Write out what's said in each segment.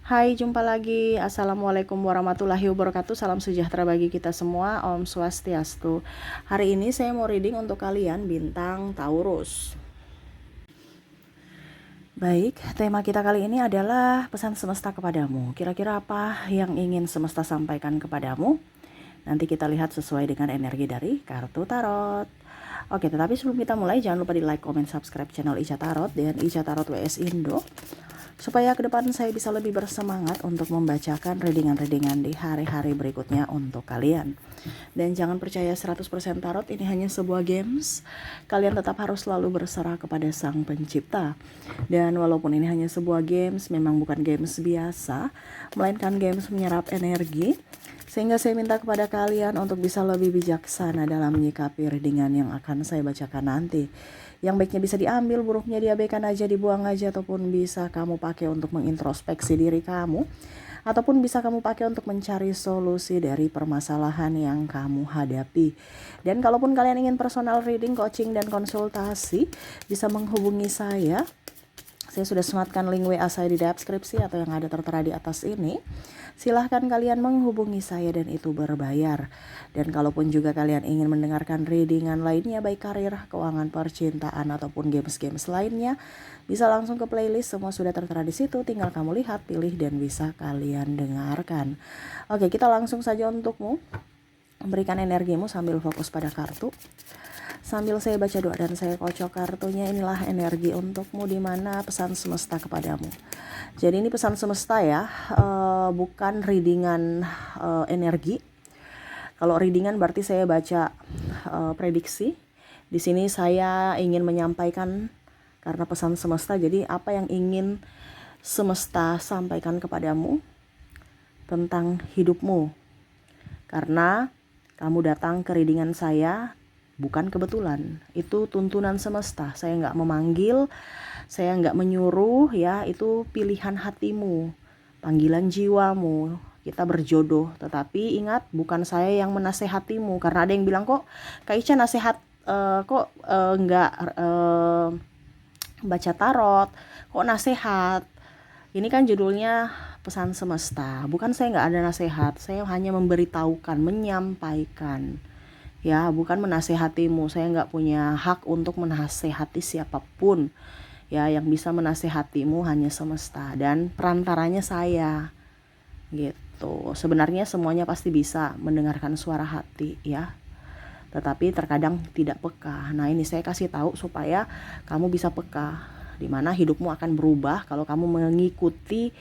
Hai, jumpa lagi. Assalamualaikum warahmatullahi wabarakatuh. Salam sejahtera bagi kita semua. Om Swastiastu. Hari ini saya mau reading untuk kalian bintang Taurus. Baik, tema kita kali ini adalah pesan semesta kepadamu. Kira-kira apa yang ingin semesta sampaikan kepadamu? Nanti kita lihat sesuai dengan energi dari kartu tarot. Oke, tetapi sebelum kita mulai, jangan lupa di like, comment, subscribe channel Ica Tarot dan Ica Tarot WS Indo, supaya ke depan saya bisa lebih bersemangat untuk membacakan readingan-readingan di hari-hari berikutnya untuk kalian. Dan jangan percaya 100% tarot ini hanya sebuah games. Kalian tetap harus selalu berserah kepada Sang Pencipta. Dan walaupun ini hanya sebuah games, memang bukan games biasa, melainkan games menyerap energi. Sehingga saya minta kepada kalian untuk bisa lebih bijaksana dalam menyikapi readingan yang akan saya bacakan nanti. Yang baiknya bisa diambil, buruknya diabaikan aja, dibuang aja, ataupun bisa kamu pakai untuk mengintrospeksi diri kamu, ataupun bisa kamu pakai untuk mencari solusi dari permasalahan yang kamu hadapi. Dan kalaupun kalian ingin personal reading, coaching, dan konsultasi, bisa menghubungi saya. Saya sudah sematkan link WA saya di deskripsi atau yang ada tertera di atas ini. Silahkan kalian menghubungi saya dan itu berbayar. Dan kalaupun juga kalian ingin mendengarkan readingan lainnya, baik karir, keuangan, percintaan, ataupun games-games lainnya, bisa langsung ke playlist, semua sudah tertera di situ. Tinggal kamu lihat, pilih, dan bisa kalian dengarkan. Oke, kita langsung saja untukmu. Berikan energimu sambil fokus pada kartu. Sambil saya baca doa dan saya kocok kartunya, inilah energi untukmu, di mana pesan semesta kepadamu. Jadi ini pesan semesta ya, bukan readingan energi. Kalau readingan berarti saya baca prediksi. Di sini saya ingin menyampaikan karena pesan semesta. Jadi apa yang ingin semesta sampaikan kepadamu tentang hidupmu. Karena kamu datang ke readingan saya bukan kebetulan, itu tuntunan semesta. Saya nggak memanggil, saya nggak menyuruh ya, itu pilihan hatimu, panggilan jiwamu. Kita berjodoh, tetapi ingat, bukan saya yang menasehatimu. Karena ada yang bilang, kok Kak Ica nasihat, nggak baca tarot, kok nasehat. Ini kan judulnya pesan semesta. Bukan, saya nggak ada nasihat, saya hanya memberitahukan, menyampaikan. Ya, bukan menasehatimu. Saya nggak punya hak untuk menasehati siapapun. Ya, yang bisa menasehatimu hanya semesta dan perantaranya saya. Gitu. Sebenarnya semuanya pasti bisa mendengarkan suara hati ya. Tetapi terkadang tidak peka. Nah, ini saya kasih tahu supaya kamu bisa peka, di mana hidupmu akan berubah kalau kamu mengikuti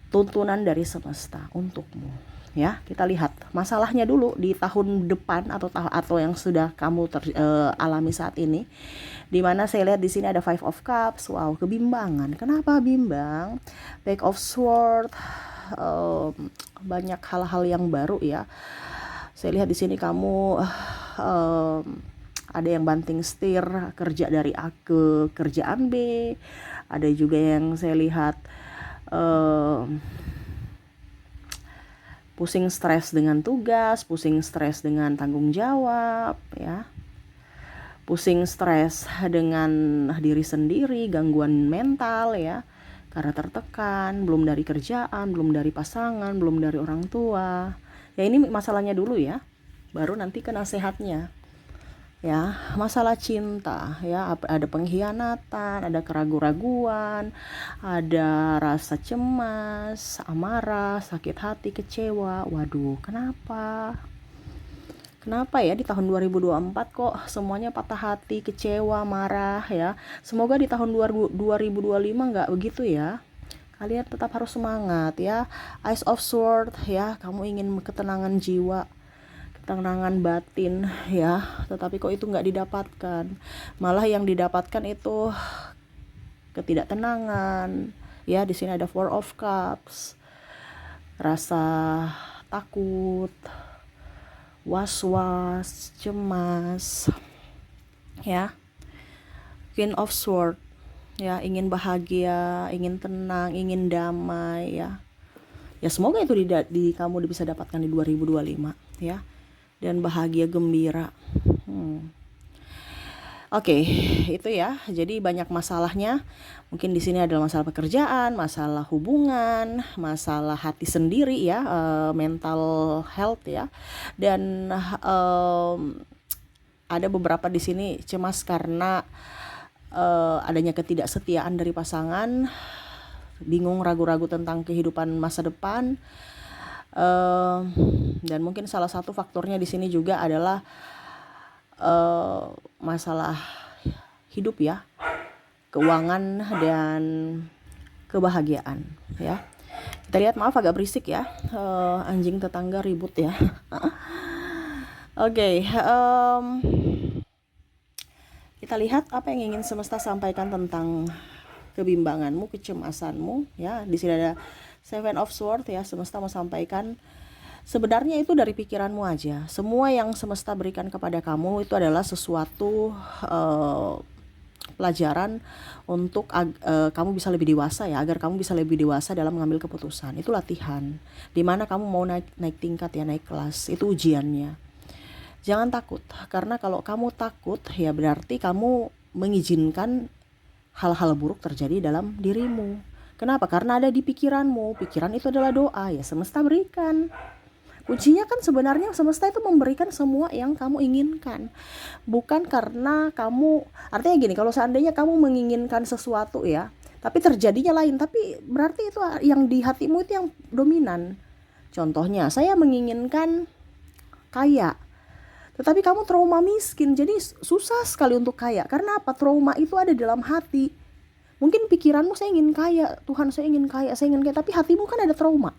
tuntunan dari semesta untukmu. Ya, kita lihat masalahnya dulu di tahun depan atau yang sudah kamu alami saat ini. Dimana saya lihat di sini ada Five of Cups. Wow, kebimbangan. Kenapa bimbang? Page of Sword. Banyak hal-hal yang baru ya. Saya lihat di sini kamu ada yang banting setir, kerja dari A ke kerjaan B. Ada juga yang saya lihat pusing stres dengan tugas, pusing stres dengan tanggung jawab ya. Pusing stres dengan diri sendiri, gangguan mental ya. Karena tertekan, belum dari kerjaan, belum dari pasangan, belum dari orang tua. Ya, ini masalahnya dulu ya. Baru nanti ke nasihatnya. Ya, masalah cinta ya, ada pengkhianatan, ada keraguan-raguan, ada rasa cemas, amarah, sakit hati, kecewa. Waduh, kenapa ya di tahun 2024 kok semuanya patah hati, kecewa, marah ya. Semoga di tahun 2025 nggak begitu ya. Kalian tetap harus semangat ya. Ace of Sword ya, kamu ingin ketenangan jiwa, ketenangan batin ya, tetapi kok itu nggak didapatkan. Malah yang didapatkan itu ketidaktenangan ya. Di sini ada Four of Cups, rasa takut, was-was, cemas ya. Queen of Sword ya, ingin bahagia, ingin tenang, ingin damai ya. Ya, semoga itu di kamu bisa dapatkan di 2025 ya. Dan bahagia, gembira. Oke, itu ya. Jadi banyak masalahnya. Mungkin di sini adalah masalah pekerjaan, masalah hubungan, masalah hati sendiri ya, mental health ya. Dan ada beberapa di sini cemas karena adanya ketidaksetiaan dari pasangan, bingung, ragu-ragu tentang kehidupan masa depan. Dan mungkin salah satu faktornya di sini juga adalah masalah hidup ya, keuangan dan kebahagiaan ya. Kita lihat, maaf agak berisik ya, anjing tetangga ribut ya. Oke, kita lihat apa yang ingin semesta sampaikan tentang kebimbanganmu, kecemasanmu ya. Di sini ada Seven of Swords ya. Semesta mau sampaikan sebenarnya itu dari pikiranmu aja. Semua yang semesta berikan kepada kamu itu adalah sesuatu pelajaran untuk kamu bisa lebih dewasa ya, agar kamu bisa lebih dewasa dalam mengambil keputusan. Itu latihan. Dimana kamu mau naik tingkat ya, naik kelas. Itu ujiannya. Jangan takut, karena kalau kamu takut ya berarti kamu mengizinkan hal-hal buruk terjadi dalam dirimu. Kenapa? Karena ada di pikiranmu. Pikiran itu adalah doa ya, semesta berikan. Kuncinya kan sebenarnya semesta itu memberikan semua yang kamu inginkan. Bukan karena kamu, artinya gini, kalau seandainya kamu menginginkan sesuatu ya, tapi terjadinya lain, tapi berarti itu yang di hatimu itu yang dominan. Contohnya, saya menginginkan kaya, tetapi kamu trauma miskin, jadi susah sekali untuk kaya. Karena apa? Trauma itu ada dalam hati. Mungkin pikiranmu, saya ingin kaya, Tuhan saya ingin kaya, tapi hatimu kan ada trauma.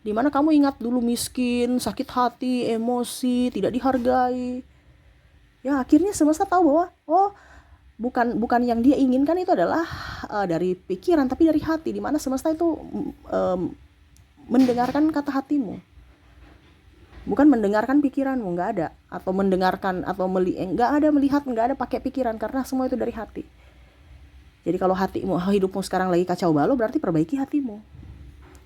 Dimana kamu ingat dulu miskin, sakit hati, emosi, tidak dihargai. Ya akhirnya semesta tahu bahwa bukan yang dia inginkan itu adalah dari pikiran, tapi dari hati. Dimana semesta itu mendengarkan kata hatimu, bukan mendengarkan pikiranmu. Nggak ada, atau mendengarkan atau nggak ada melihat, nggak ada pakai pikiran, karena semua itu dari hati. Jadi kalau hidupmu sekarang lagi kacau balau, berarti perbaiki hatimu.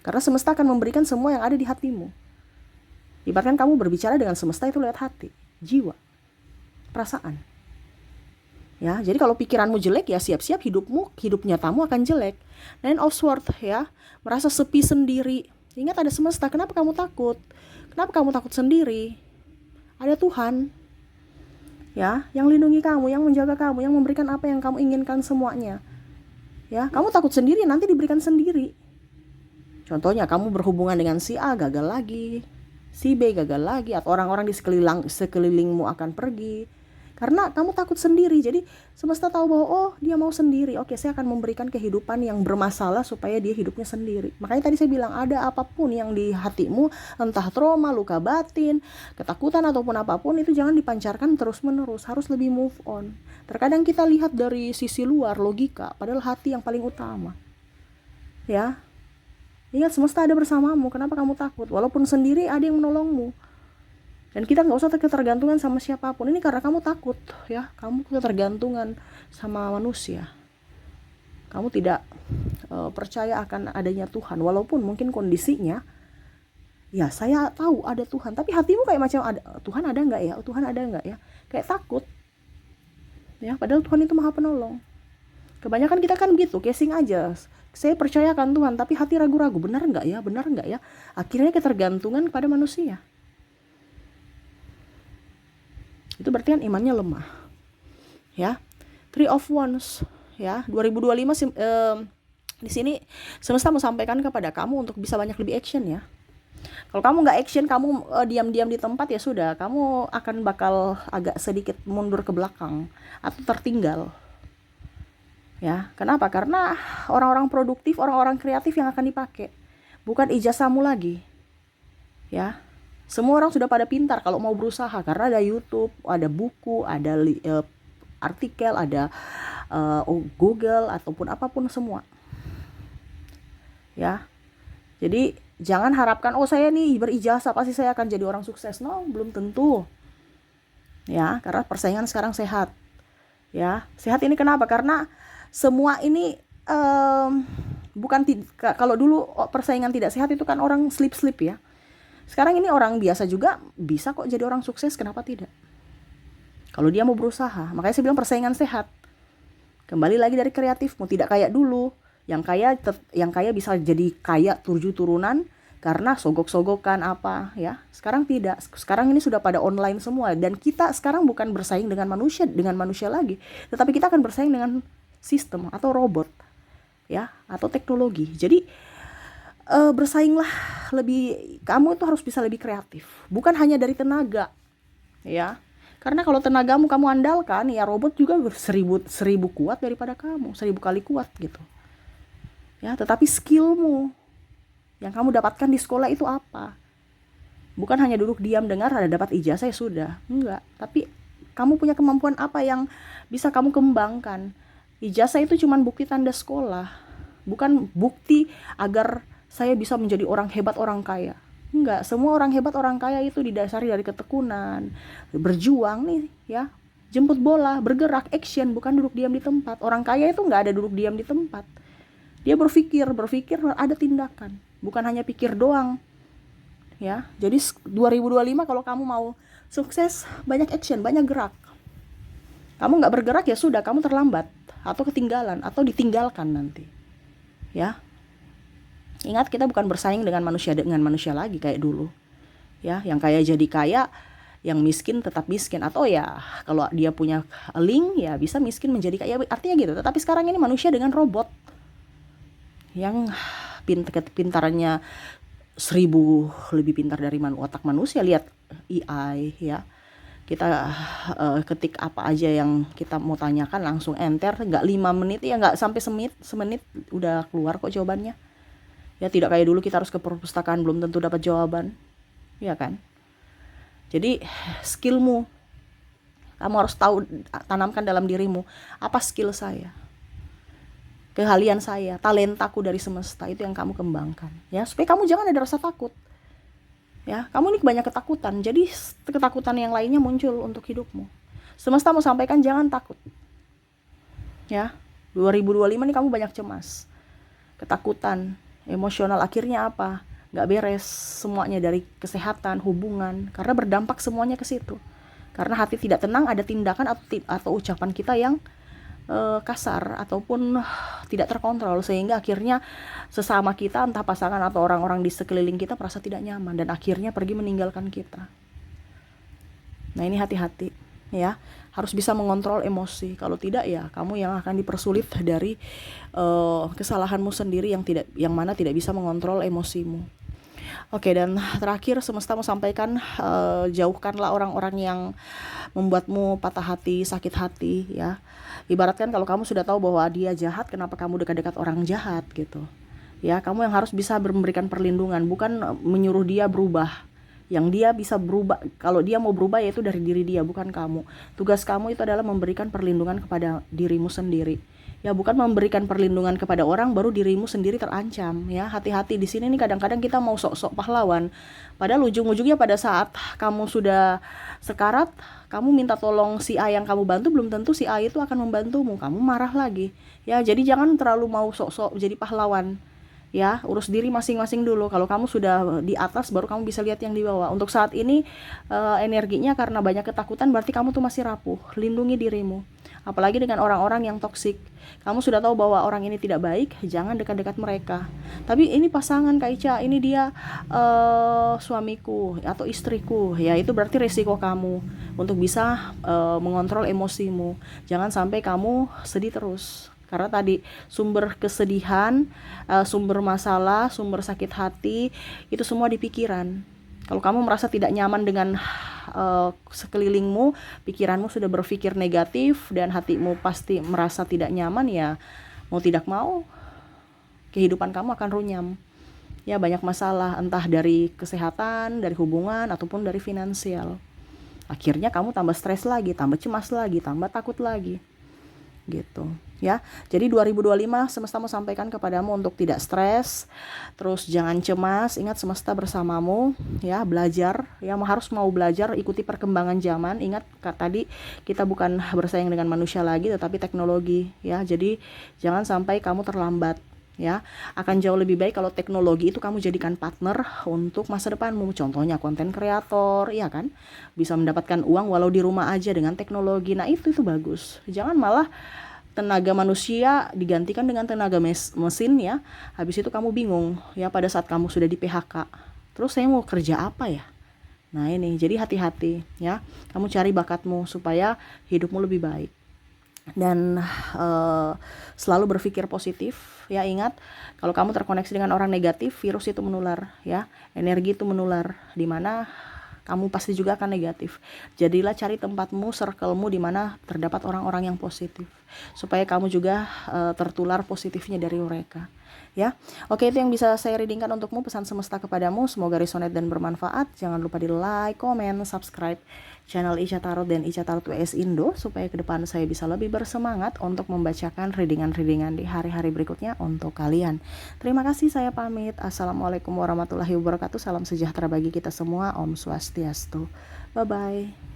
Karena semesta akan memberikan semua yang ada di hatimu. Ibaratkan kamu berbicara dengan semesta itu lewat hati, jiwa, perasaan. Ya, jadi kalau pikiranmu jelek ya siap-siap hidup nyatamu akan jelek. Nine of Swords ya, merasa sepi sendiri. Ingat ada semesta, kenapa kamu takut? Kenapa kamu takut sendiri? Ada Tuhan. Ya, yang lindungi kamu, yang menjaga kamu, yang memberikan apa yang kamu inginkan semuanya. Ya, kamu takut sendiri, nanti diberikan sendiri. Contohnya kamu berhubungan dengan si A gagal lagi, si B gagal lagi, atau orang-orang di sekelilingmu akan pergi. Karena kamu takut sendiri. Jadi semesta tahu bahwa dia mau sendiri. Oke, saya akan memberikan kehidupan yang bermasalah supaya dia hidupnya sendiri. Makanya tadi saya bilang ada apapun yang di hatimu, entah trauma, luka batin, ketakutan ataupun apapun, itu jangan dipancarkan terus-menerus. Harus lebih move on. Terkadang kita lihat dari sisi luar, logika, padahal hati yang paling utama. Ya. Ingat semesta ada bersamamu, kenapa kamu takut? Walaupun sendiri ada yang menolongmu. Dan kita gak usah ketergantungan sama siapapun. Ini karena kamu takut ya, kamu ketergantungan sama manusia. Kamu tidak percaya akan adanya Tuhan. Walaupun mungkin kondisinya, ya saya tahu ada Tuhan. Tapi hatimu kayak macam, Tuhan ada gak ya? Tuhan ada gak ya? Kayak takut. Ya, padahal Tuhan itu maha penolong. Kebanyakan kita kan gitu, casing aja. Saya percayakan Tuhan, tapi hati ragu-ragu, benar nggak ya? Akhirnya ketergantungan pada manusia. Itu berarti kan imannya lemah. Ya, Three of Wands. Ya, 2025 di sini semesta mau sampaikan kepada kamu untuk bisa banyak lebih action ya. Kalau kamu nggak action, kamu diam-diam di tempat, ya sudah, kamu akan bakal agak sedikit mundur ke belakang atau tertinggal. Ya, kenapa? Karena orang-orang produktif, orang-orang kreatif yang akan dipakai, bukan ijazahmu lagi. Ya, semua orang sudah pada pintar kalau mau berusaha, karena ada YouTube, ada buku, ada artikel, ada Google ataupun apapun semua. Ya, jadi jangan harapkan saya nih berijazah pasti saya akan jadi orang sukses. No, belum tentu. Ya, karena persaingan sekarang sehat. Ya, sehat ini kenapa? Karena semua ini bukan kalau dulu persaingan tidak sehat itu kan orang slip ya. Sekarang ini orang biasa juga bisa kok jadi orang sukses, kenapa tidak? Kalau dia mau berusaha, makanya saya bilang persaingan sehat. Kembali lagi dari kreatifmu, tidak kayak dulu. Yang kaya bisa jadi kaya 7 turunan karena sogok-sogokan apa ya. Sekarang tidak. Sekarang ini sudah pada online semua dan kita sekarang bukan bersaing dengan manusia lagi, tetapi kita akan bersaing dengan sistem atau robot ya, atau teknologi. Jadi bersainglah lebih, kamu itu harus bisa lebih kreatif. Bukan hanya dari tenaga ya. Karena kalau tenagamu kamu andalkan, ya robot juga seribu kuat daripada kamu, 1000 kali kuat gitu. Ya, tetapi skillmu yang kamu dapatkan di sekolah itu apa? Bukan hanya duduk diam dengar ada dapat ijazah ya sudah, enggak. Tapi kamu punya kemampuan apa yang bisa kamu kembangkan? Ijazah itu cuma bukti tanda sekolah, bukan bukti agar saya bisa menjadi orang hebat, orang kaya. Enggak, semua orang hebat, orang kaya itu didasari dari ketekunan, berjuang nih ya, jemput bola, bergerak, action, bukan duduk diam di tempat. Orang kaya itu enggak ada duduk diam di tempat. Dia berpikir ada tindakan, bukan hanya pikir doang. Ya, jadi 2025 kalau kamu mau sukses, banyak action, banyak gerak. Kamu enggak bergerak ya sudah, kamu terlambat atau ketinggalan atau ditinggalkan nanti. Ya. Ingat, kita bukan bersaing dengan manusia lagi kayak dulu. Ya, yang kaya jadi kaya, yang miskin tetap miskin, atau ya kalau dia punya link ya bisa miskin menjadi kaya, artinya gitu. Tetapi sekarang ini manusia dengan robot yang pintarannya 1000 lebih pintar dari otak manusia. Lihat AI ya. Kita ketik apa aja yang kita mau tanyakan langsung enter, nggak 5 menit ya, nggak sampai semenit udah keluar kok jawabannya. Ya, tidak kayak dulu kita harus ke perpustakaan belum tentu dapat jawaban. Ya kan? Jadi skillmu kamu harus tahu, tanamkan dalam dirimu, apa skill saya, keahlian saya, talentaku dari semesta, itu yang kamu kembangkan ya, supaya kamu jangan ada rasa takut. Ya, kamu ini banyak ketakutan, jadi ketakutan yang lainnya muncul untuk hidupmu. Semesta mau sampaikan jangan takut. Ya, 2025 ini kamu banyak cemas, ketakutan, emosional, akhirnya apa? Gak beres semuanya, dari kesehatan, hubungan, karena berdampak semuanya ke situ. Karena hati tidak tenang, ada tindakan atau ucapan kita yang kasar ataupun tidak terkontrol, sehingga akhirnya sesama kita, entah pasangan atau orang-orang di sekeliling kita, merasa tidak nyaman dan akhirnya pergi meninggalkan kita. Nah, ini hati-hati ya, harus bisa mengontrol emosi. Kalau tidak ya kamu yang akan dipersulit dari kesalahanmu sendiri yang mana tidak bisa mengontrol emosimu. Oke, dan terakhir semesta mau sampaikan, jauhkanlah orang-orang yang membuatmu patah hati, sakit hati ya. Ibaratkan kalau kamu sudah tahu bahwa dia jahat, kenapa kamu dekat-dekat orang jahat gitu. Ya, kamu yang harus bisa memberikan perlindungan, bukan menyuruh dia berubah. Yang dia bisa berubah, kalau dia mau berubah yaitu dari diri dia, bukan kamu. Tugas kamu itu adalah memberikan perlindungan kepada dirimu sendiri. Ya, bukan memberikan perlindungan kepada orang baru dirimu sendiri terancam ya. Hati-hati di sini nih, kadang-kadang kita mau sok-sok pahlawan. Padahal ujung-ujungnya pada saat kamu sudah sekarat, kamu minta tolong si A yang kamu bantu, belum tentu si A itu akan membantumu. Kamu marah lagi. Ya, jadi jangan terlalu mau sok-sok jadi pahlawan. Ya, urus diri masing-masing dulu. Kalau kamu sudah di atas, baru kamu bisa lihat yang di bawah. Untuk saat ini energinya karena banyak ketakutan, berarti kamu tuh masih rapuh. Lindungi dirimu. Apalagi dengan orang-orang yang toksik. Kamu sudah tahu bahwa orang ini tidak baik, jangan dekat-dekat mereka. Tapi ini pasangan Kak Ica, ini dia suamiku atau istriku. Ya, itu berarti resiko kamu untuk bisa mengontrol emosimu. Jangan sampai kamu sedih terus. Karena tadi sumber kesedihan, sumber masalah, sumber sakit hati, itu semua di pikiran. Kalau kamu merasa tidak nyaman dengan sekelilingmu, pikiranmu sudah berpikir negatif dan hatimu pasti merasa tidak nyaman, ya mau tidak mau kehidupan kamu akan runyam. Ya, banyak masalah, entah dari kesehatan, dari hubungan, ataupun dari finansial. Akhirnya kamu tambah stres lagi, tambah cemas lagi, tambah takut lagi. Gitu ya. Jadi 2025 semesta mau sampaikan kepadamu untuk tidak stres, terus jangan cemas. Ingat, semesta bersamamu ya. Belajar ya, harus mau belajar, ikuti perkembangan zaman. Ingat tadi kita bukan bersaing dengan manusia lagi, tetapi teknologi ya. Jadi jangan sampai kamu terlambat ya. Akan jauh lebih baik kalau teknologi itu kamu jadikan partner untuk masa depanmu. Contohnya konten kreator, ya kan? Bisa mendapatkan uang walau di rumah aja dengan teknologi. Nah, itu bagus. Jangan malah tenaga manusia digantikan dengan tenaga mesin ya. Habis itu kamu bingung ya pada saat kamu sudah di PHK. Terus saya mau kerja apa ya? Nah, ini jadi hati-hati ya. Kamu cari bakatmu supaya hidupmu lebih baik. Dan selalu berpikir positif ya. Ingat, kalau kamu terkoneksi dengan orang negatif, virus itu menular ya, energi itu menular, dimana kamu pasti juga akan negatif. Jadilah cari tempatmu, circlemu di mana terdapat orang-orang yang positif, supaya kamu juga tertular positifnya dari mereka ya. Oke, itu yang bisa saya readingkan untukmu, pesan semesta kepadamu. Semoga resonate dan bermanfaat. Jangan lupa di like, comment, subscribe channel Ica Tarot dan Ica Tarot WS Indo, supaya ke depan saya bisa lebih bersemangat untuk membacakan readingan-readingan di hari-hari berikutnya untuk kalian. Terima kasih, saya pamit. Assalamualaikum warahmatullahi wabarakatuh. Salam sejahtera bagi kita semua. Om Swastiastu. Bye-bye.